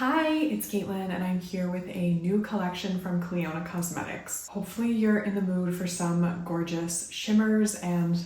Hi, it's Caitlin and I'm here with a new collection from Clionadh Cosmetics. Hopefully you're in the mood for some gorgeous shimmers and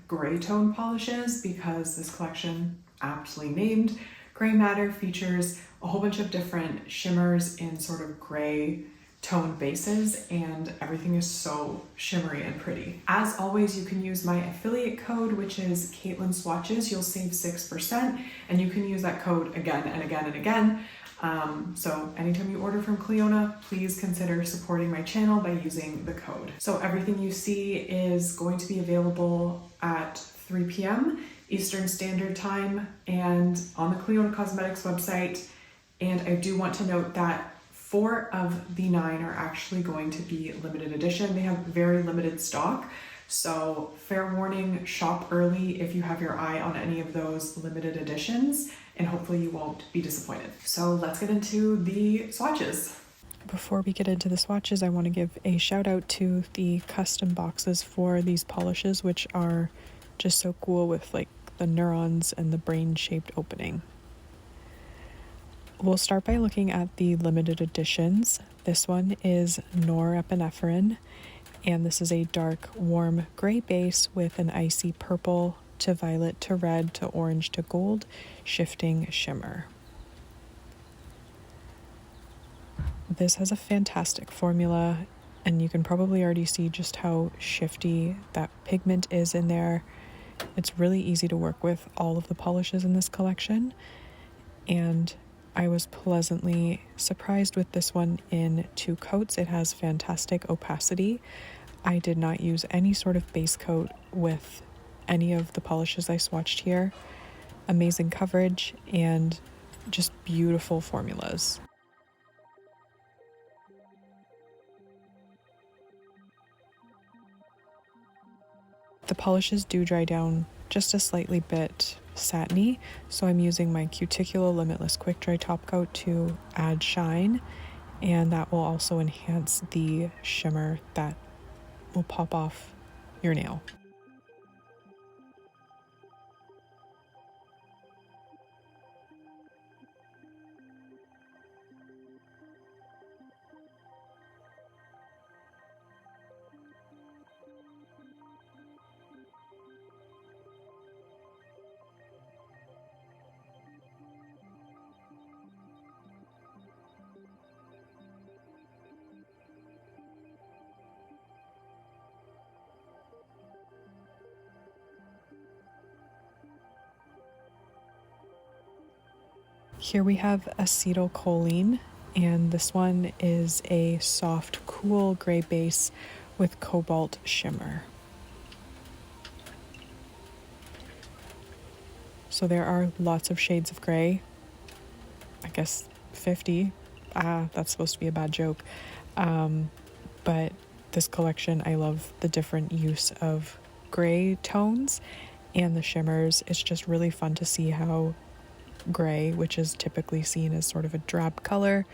gray tone polishes because this collection, aptly named Gray Matter, features a whole bunch of different shimmers in sort of gray tone bases, and everything is so shimmery and pretty. As always, you can use my affiliate code, which is CAITLINSWATCHES. You'll save 6%, and you can use that code again and again and again. So anytime you order from Clionadh, please consider supporting my channel by using the code. So everything you see is going to be available at 3 p.m. Eastern Standard Time and on the Clionadh Cosmetics website. And I do want to note that 4 of the 9 are actually going to be limited edition. They have very limited stock. So fair warning, shop early if you have your eye on any of those limited editions, and hopefully you won't be disappointed. So let's get into the swatches. Before we get into the swatches, I want to give a shout out to the custom boxes for these polishes, which are just so cool with like the neurons and the brain shaped opening. We'll start by looking at the limited editions. This one is Norepinephrine, and this is a dark, warm gray base with an icy purple to violet to red to orange to gold shifting shimmer. This has a fantastic formula, and you can probably already see just how shifty that pigment is in there. It's really easy to work with all of the polishes in this collection, and I was pleasantly surprised with this one in 2 coats. It has fantastic opacity. I did not use any sort of base coat with any of the polishes I swatched here. Amazing coverage and just beautiful formulas. The polishes do dry down just a slightly bit satiny, so I'm using my Cuticula Limitless Quick Dry Top Coat to add shine, and that will also enhance the shimmer that will pop off your nail. Here we have Acetylcholine, and this one is a soft, cool gray base with cobalt shimmer. So there are lots of shades of gray. I guess 50. That's supposed to be a bad joke. But this collection, I love the different use of gray tones and the shimmers. It's just really fun to see how gray, which is typically seen as sort of a drab color,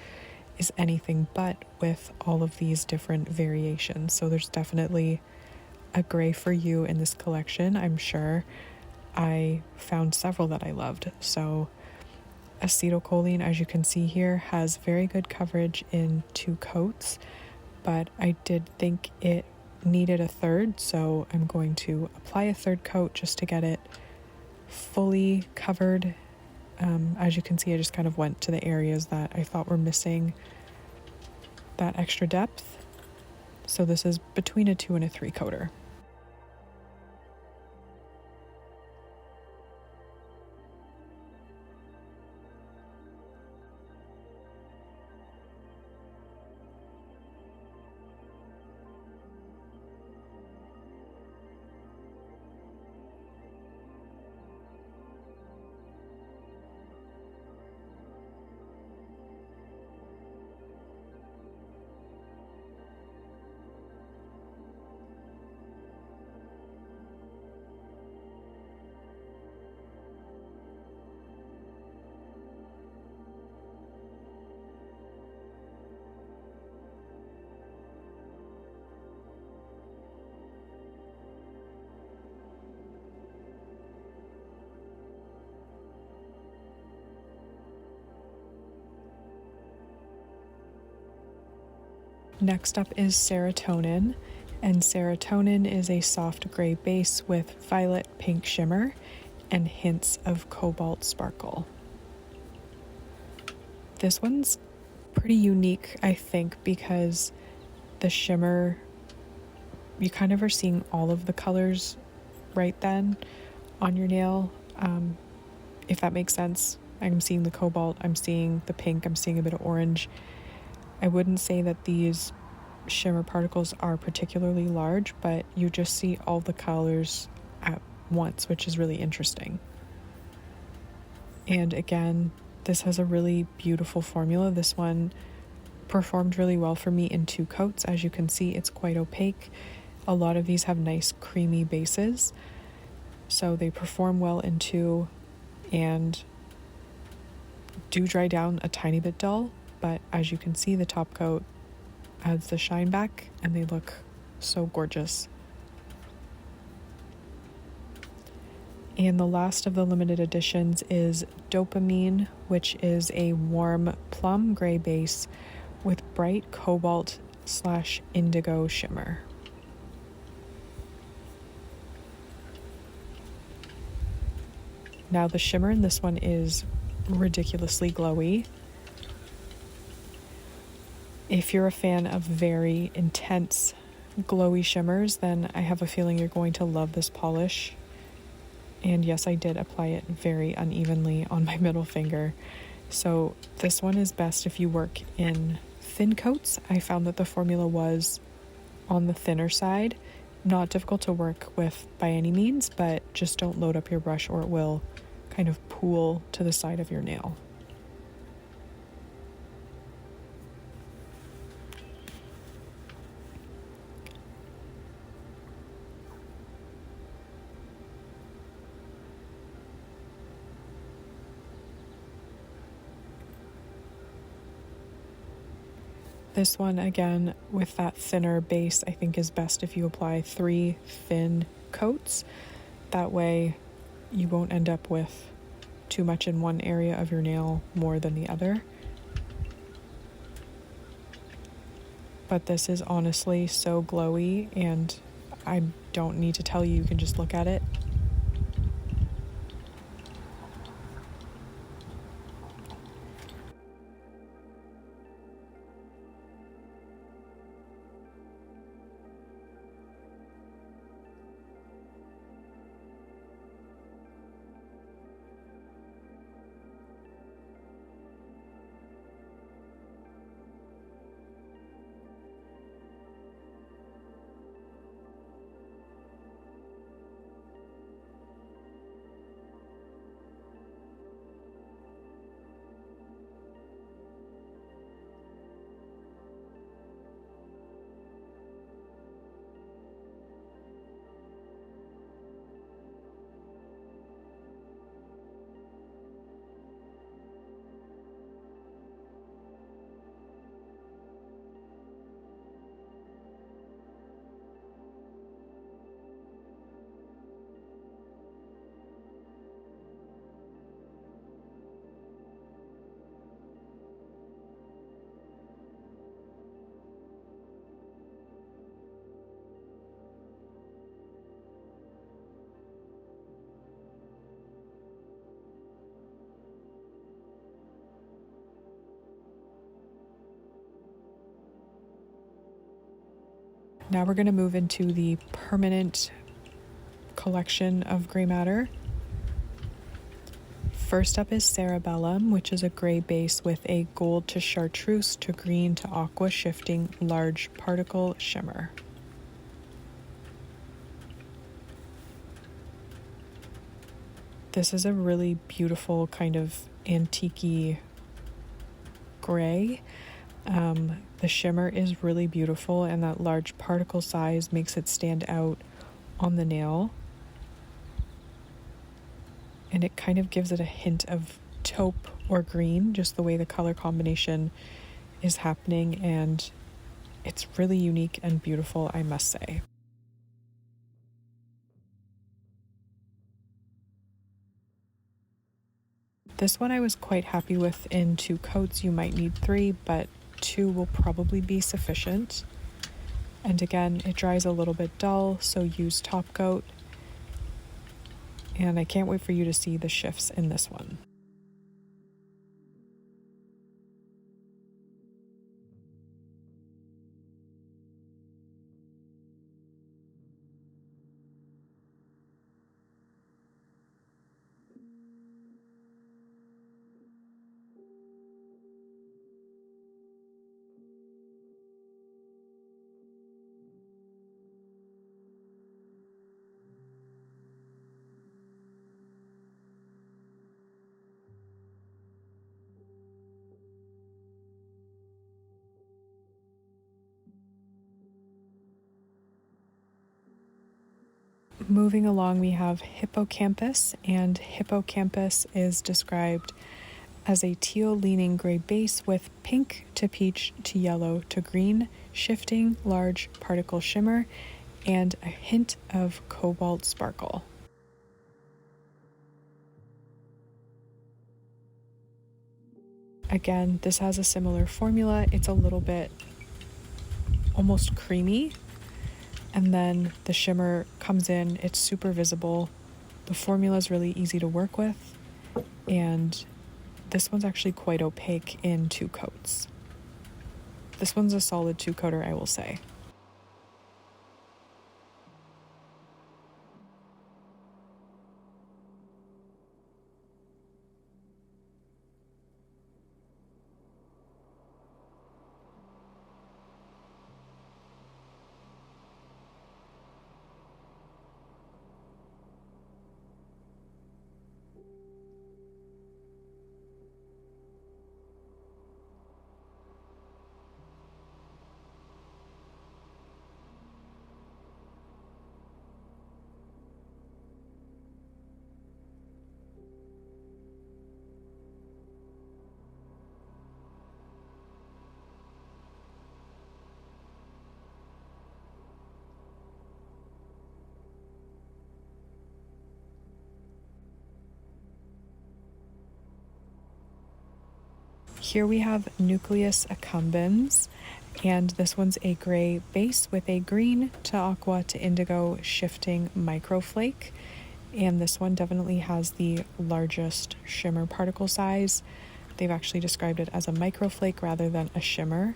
is anything but with all of these different variations. So there's definitely a gray for you in this collection, I'm sure. I found several that I loved. So Acetylcholine, as you can see here, has very good coverage in 2 coats, but I did think it needed a third, so I'm going to apply a 3rd coat just to get it fully covered. As you can see, I just kind of went to the areas that I thought were missing that extra depth. So this is between a 2 and a 3 coater. Next up is Serotonin, and Serotonin is a soft gray base with violet pink shimmer and hints of cobalt sparkle. This one's pretty unique, I think, because the shimmer, you kind of are seeing all of the colors right then on your nail, if that makes sense. I'm seeing the cobalt, I'm seeing the pink, I'm seeing a bit of orange. I wouldn't say that these shimmer particles are particularly large, but you just see all the colors at once, which is really interesting. And again, this has a really beautiful formula. This one performed really well for me in 2 coats. As you can see, it's quite opaque. A lot of these have nice creamy bases, so they perform well in 2 and do dry down a tiny bit dull, but as you can see, the top coat adds the shine back and they look so gorgeous. And the last of the limited editions is Dopamine, which is a warm plum gray base with bright cobalt / indigo shimmer. Now the shimmer in this one is ridiculously glowy. If you're a fan of very intense glowy shimmers, then I have a feeling you're going to love this polish. And yes, I did apply it very unevenly on my middle finger. So this one is best if you work in thin coats. I found that the formula was on the thinner side. Not difficult to work with by any means, but just don't load up your brush or it will kind of pool to the side of your nail. This one, again, with that thinner base, I think is best if you apply 3 thin coats. That way you won't end up with too much in one area of your nail more than the other. But this is honestly so glowy, and I don't need to tell you, you can just look at it. Now we're going to move into the permanent collection of Gray Matter. First up is Cerebellum, which is a gray base with a gold to chartreuse to green to aqua shifting large particle shimmer. This is a really beautiful kind of antique-y gray. The shimmer is really beautiful, and that large particle size makes it stand out on the nail. And it kind of gives it a hint of taupe or green, just the way the color combination is happening, and it's really unique and beautiful, I must say. This one I was quite happy with in 2 coats. You might need 3, but 2 will probably be sufficient. And again, it dries a little bit dull, so use Top Coat. And I can't wait for you to see the shifts in this one. Moving along, we have Hippocampus, and Hippocampus is described as a teal leaning gray base with pink to peach to yellow to green, shifting large particle shimmer, and a hint of cobalt sparkle. Again, this has a similar formula. It's a little bit almost creamy. And then the shimmer comes in, it's super visible. The formula is really easy to work with. And this one's actually quite opaque in 2 coats. This one's a solid 2-coater, I will say. Here we have Nucleus Accumbens, and this one's a gray base with a green to aqua to indigo shifting microflake. And this one definitely has the largest shimmer particle size. They've actually described it as a microflake rather than a shimmer,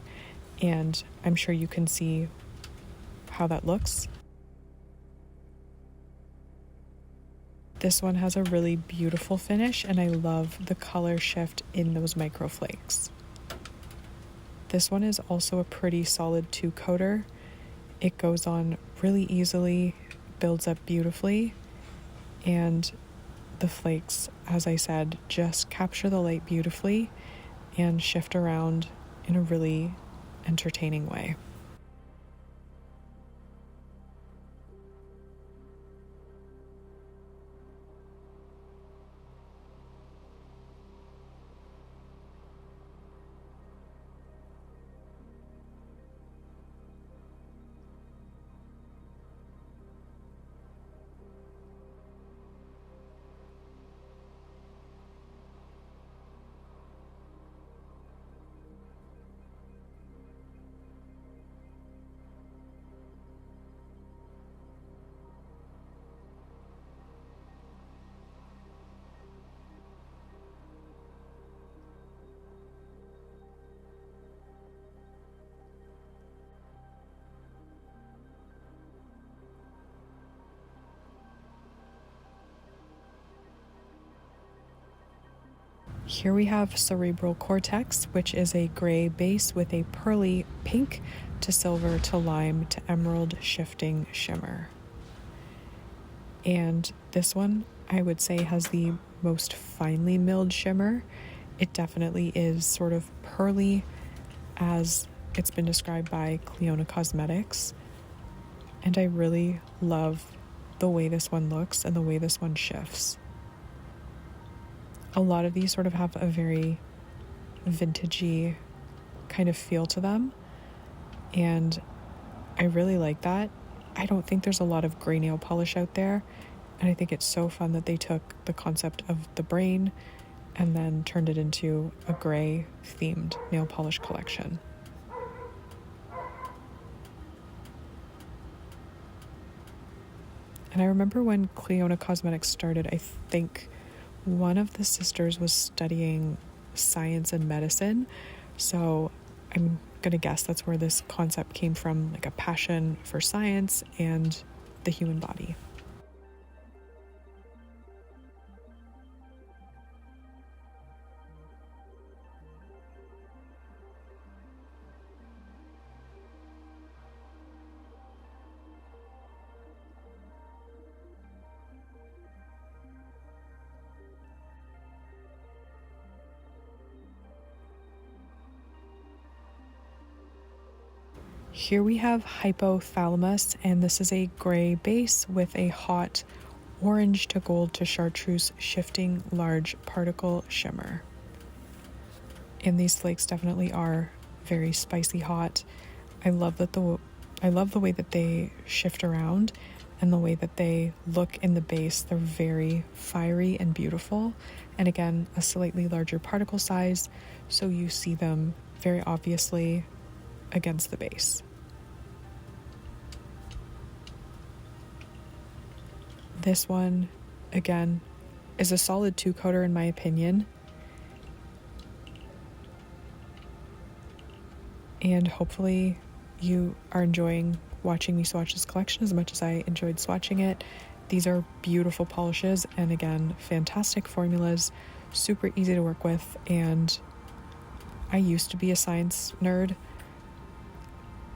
and I'm sure you can see how that looks. This one has a really beautiful finish, and I love the color shift in those microflakes. This one is also a pretty solid 2-coater. It goes on really easily, builds up beautifully, and the flakes, as I said, just capture the light beautifully and shift around in a really entertaining way. Here we have Cerebral Cortex, which is a gray base with a pearly pink to silver to lime to emerald shifting shimmer. And this one, I would say, has the most finely milled shimmer. It definitely is sort of pearly, as it's been described by Clionadh Cosmetics. And I really love the way this one looks and the way this one shifts. A lot of these sort of have a very vintagey kind of feel to them, and I really like that. I don't think there's a lot of gray nail polish out there, and I think it's so fun that they took the concept of the brain and then turned it into a gray themed nail polish collection. And I remember when Clionadh Cosmetics started, I think one of the sisters was studying science and medicine. So I'm gonna guess that's where this concept came from, like a passion for science and the human body. Here we have Hypothalamus, and this is a gray base with a hot orange to gold to chartreuse shifting large particle shimmer. And these flakes definitely are very spicy hot. I love the way that they shift around and the way that they look in the base. They're very fiery and beautiful. And again, a slightly larger particle size, so you see them very obviously against the base. This one, again, is a solid 2-coater in my opinion. And hopefully you are enjoying watching me swatch this collection as much as I enjoyed swatching it. These are beautiful polishes and again, fantastic formulas, super easy to work with. And I used to be a science nerd,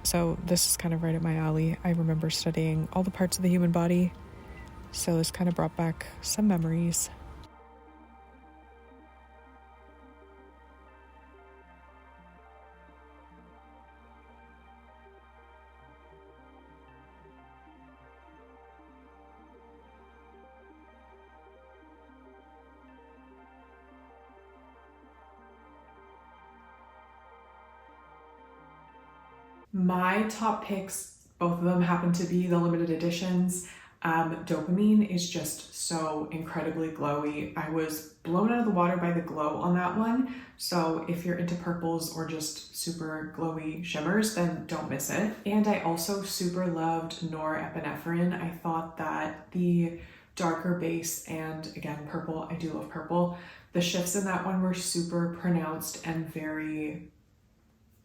so this is kind of right up my alley. I remember studying all the parts of the human body, so this kind of brought back some memories. My top picks, both of them happen to be the limited editions. Dopamine is just so incredibly glowy. I was blown out of the water by the glow on that one. So if you're into purples or just super glowy shimmers, then don't miss it. And I also super loved Norepinephrine. I thought that the darker base and again, purple, I do love purple. The shifts in that one were super pronounced and very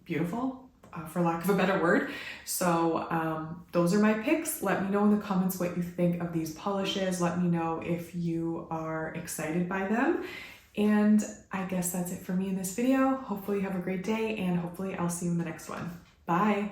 beautiful, for lack of a better word. So those are my picks. Let me know in the comments what you think of these polishes. Let me know if you are excited by them. And I guess that's it for me in this video. Hopefully you have a great day and hopefully I'll see you in the next one. Bye.